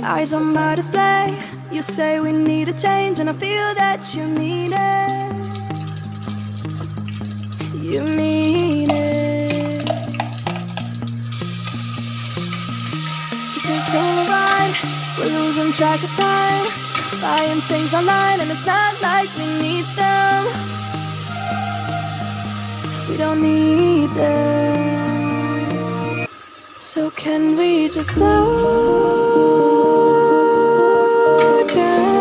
eyes on my display. You say we need a change, and I feel that you mean it. You mean it. Just alright, we're losing track of time, buying things online, and it's not like we need them. We don't need them. So can we just slow down?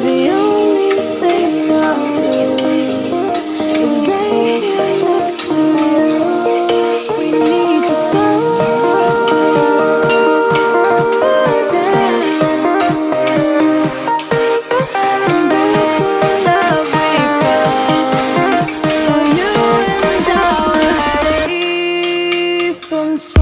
The only thing I'll do is lay here next to you. We need to slow down. Embrace the love we found. For you and I are safe and sound.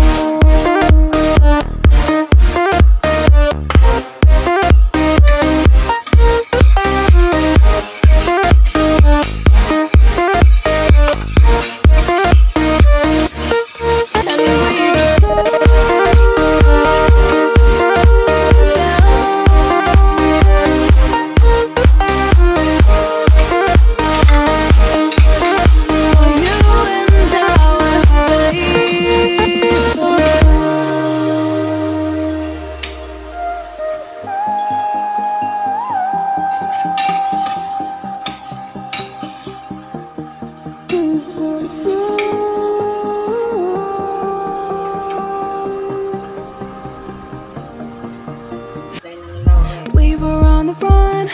We were on the run,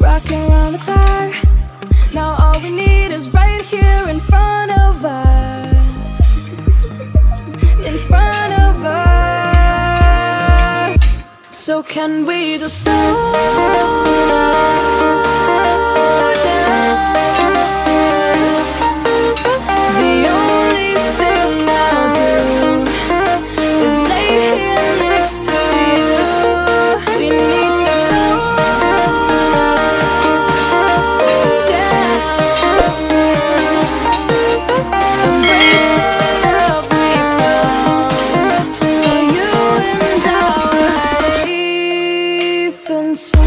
rocking around the clock. Now all we need is right here in front of us. In front of us. So can we just slow down? The only thing I'll do is lay here next to you. We need to slow down. Embrace the love we found. For you and I are safe and sound.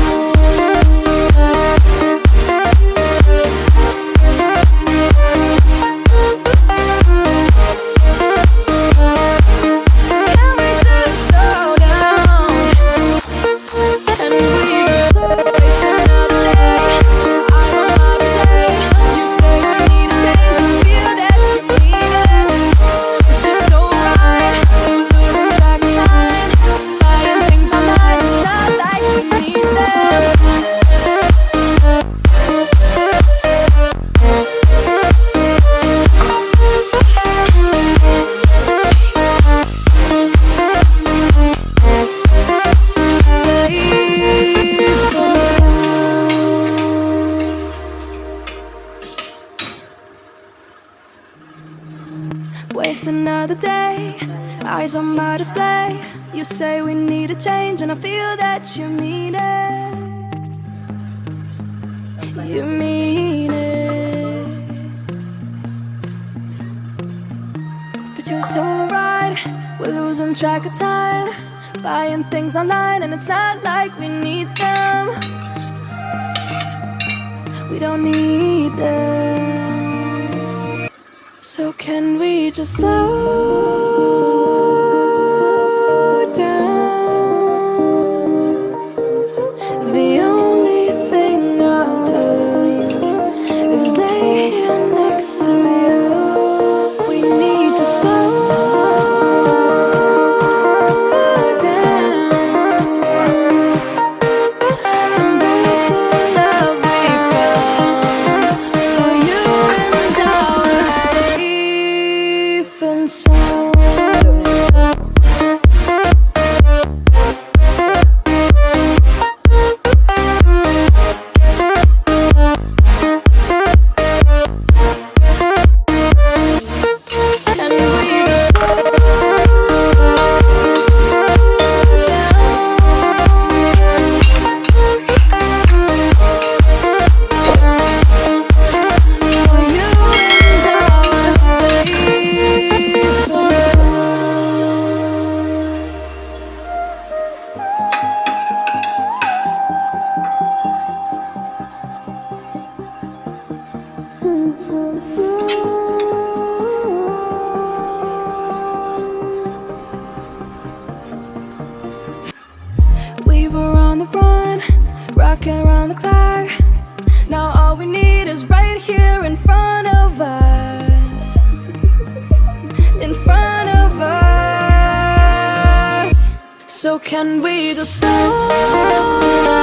Can we just slow down? And we just waste another day. Eyes on my display. You say we need a change, and feel that you mean it. It's just so right, we're losing track of time, buying things online, it's not like we need them. Waste another day, eyes on my display. You say we need a change, and I feel that you mean it. You mean it. But you're so right, we're losing track of time, buying things online, and it's not like we need them. We don't need them. So can we just slow down? The only thing I'll do is lay here next to you. We need to slow down. Embrace the love we found. For you and I are safe and sound. We're on the run, rocking around the clock. Now all we need is right here in front of us. In front of us. So can we just slow